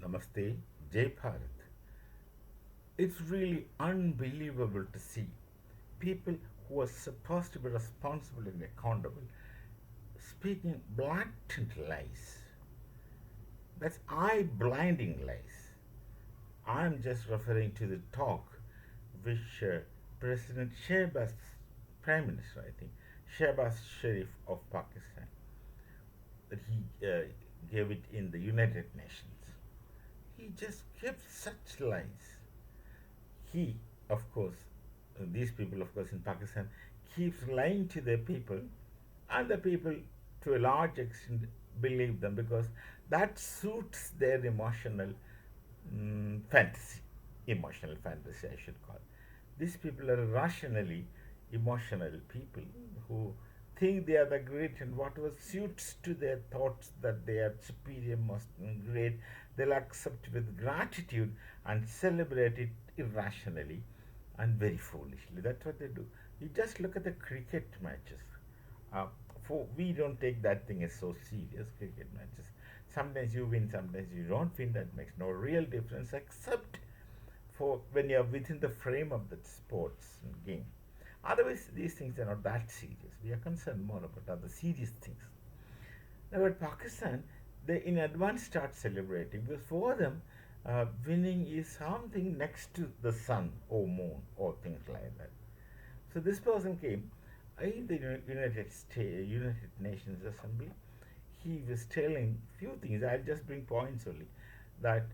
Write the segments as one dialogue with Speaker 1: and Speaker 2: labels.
Speaker 1: Namaste, Jai Bharat. It's really unbelievable to see people who are supposed to be responsible and accountable speaking blatant lies. That's eye blinding lies. I'm just referring to the talk which President Shehbaz, Prime Minister, I think, Shehbaz Sharif of Pakistan, that he gave it in the United Nations. He just gives such lies. He, of course, these people, of course, in Pakistan, keeps lying to their people, and the people, to a large extent, believe them because that suits their fantasy. Emotional fantasy, I should call. These people are rationally emotional people who think they are the great, and whatever suits to their thoughts that they are superior, most great, they'll accept with gratitude and celebrate it irrationally and very foolishly. That's what they do. You just look at the cricket matches. Uh, for we don't take that thing as so serious. Cricket matches. Sometimes you win, sometimes you don't win. That makes no real difference, except for when you're within the frame of the sports game. Otherwise, these things are not that serious. We are concerned more about other serious things. Now, at Pakistan, they in advance start celebrating because for them, winning is something next to the sun or moon or things like that. So this person came in the United Nations Assembly. He was telling few things. I'll just bring points only. That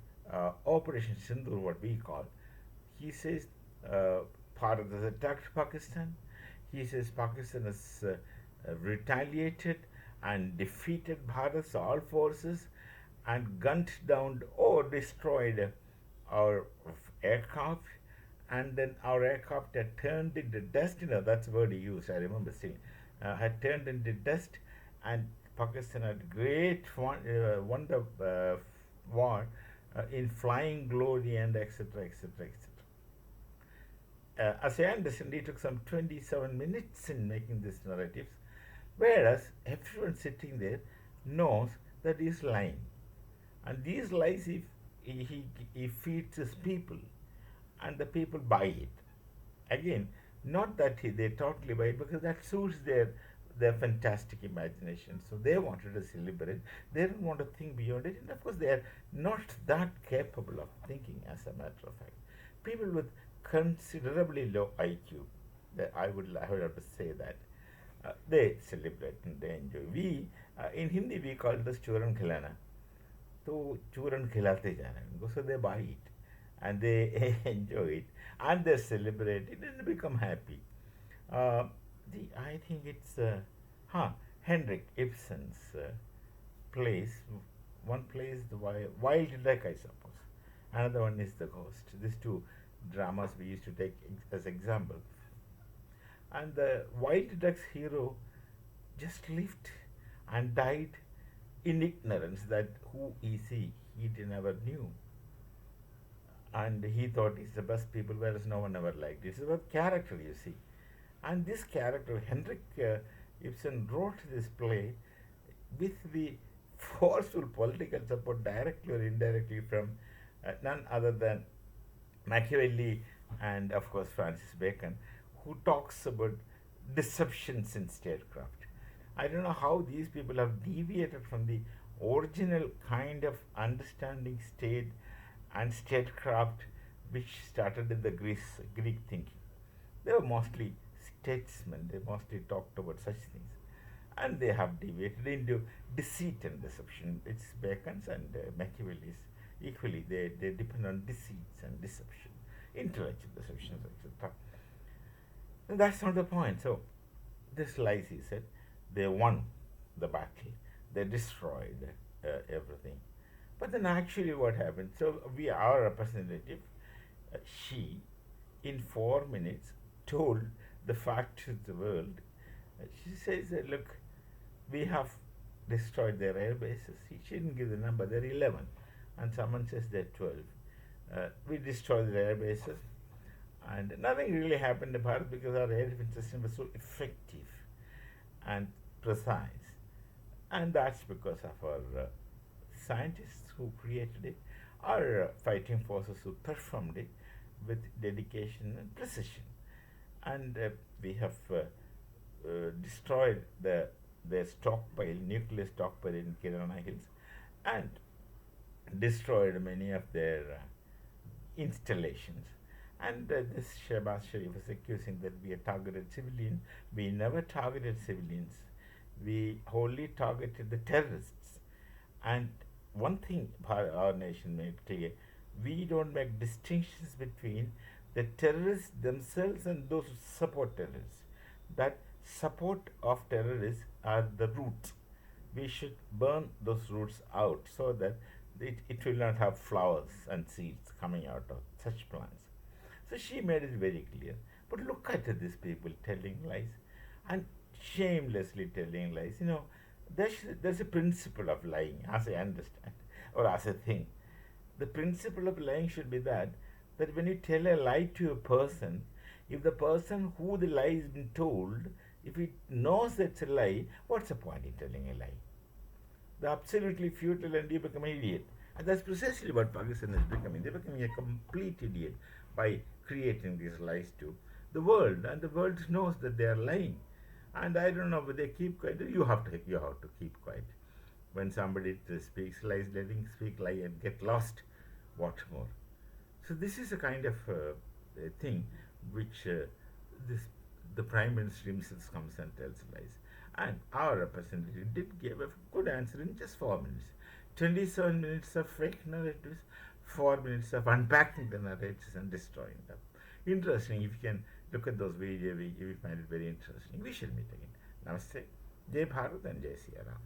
Speaker 1: Operation Sindoor, what we call, he says Bharat has attacked Pakistan. He says Pakistan has retaliated and defeated Bharat's all forces and gunned down or destroyed our aircraft, and then our aircraft had turned into dust. That's the word he used. I remember saying had turned into dust, and Pakistan had great wonder war in flying glory and etc. etc. etc. As I understand, it took some 27 minutes in making these narratives, whereas everyone sitting there knows that he's lying. And these lies, if he feeds his people, and the people buy it. Again, not that they totally buy it because that suits their fantastic imagination. So they wanted to celebrate. They didn't want to think beyond it, and of course, they are not that capable of thinking. As a matter of fact, people with considerably low IQ, that I would have to say that they celebrate and they enjoy. We in Hindi we call this churan khilana. तो चूरन खिलाते जा रहे हैं उनको, so they buy it and they enjoy it and they celebrate it and become happy. I think it's Henrik Ibsen's plays. One plays the Wild Duck, I suppose. Another one is The Ghost. These two dramas we used to take as example. And the Wild Duck's hero just lived and died in ignorance that who is he never knew. And he thought he's the best people, whereas no one ever liked it. It's about character, you see. And this character, Henrik Ibsen, wrote this play with the forceful political support, directly or indirectly, from none other than Machiavelli and, of course, Francis Bacon, who talks about deceptions in statecraft. I don't know how these people have deviated from the original kind of understanding state and statecraft which started in the Greek thinking. They were mostly statesmen, they mostly talked about such things. And they have deviated into deceit and deception. It's Bacon's and Machiavelli's equally, they depend on deceits and deception, intellectual deceptions, etc. And that's not the point. So, this lies, he said, they won the battle, they destroyed everything. But then actually what happened? So our representative, she, in 4 minutes, told the fact to the world. She says, look, we have destroyed their air bases. She didn't give the number, they're 11. And someone says they're 12. We destroyed their air bases. And nothing really happened to Bharat because our air defense system was so effective and precise. And that's because of our scientists who created it. are fighting forces who performed it with dedication and precision. And we have destroyed their stockpile, nuclear stockpile in Kirana Hills, and destroyed many of their installations. And this Shehbaz Sharif was accusing that we had targeted civilians. We never targeted civilians. We wholly targeted the terrorists. And one thing our nation made clear, we don't make distinctions between the terrorists themselves and those who support terrorists. That support of terrorists are the roots. We should burn those roots out so that it will not have flowers and seeds coming out of such plants. So she made it very clear. But look at these people telling lies and shamelessly telling lies. There's a principle of lying, as I understand, or as a thing. The principle of lying should be that when you tell a lie to a person, if the person who the lie is been told, if he knows it's a lie, what's the point in telling a lie? The absolutely futile, and you become an idiot. And that's precisely what Pakistan is becoming. They're becoming a complete idiot by creating these lies to the world, and the world knows that they are lying. And I don't know, but they keep quiet. You have to keep quiet. When somebody speaks lies, let him speak lie and get lost. What more? So this is a kind of a thing which this the prime minister himself comes and tells lies. And our representative did give a good answer in just 4 minutes. 27 minutes of fake narratives, 4 minutes of unpacking the narratives and destroying them. Interesting. If you can look at those videos, you will find it very interesting. We shall meet again. Namaste. Jai Bharat and Jai Siya Ram.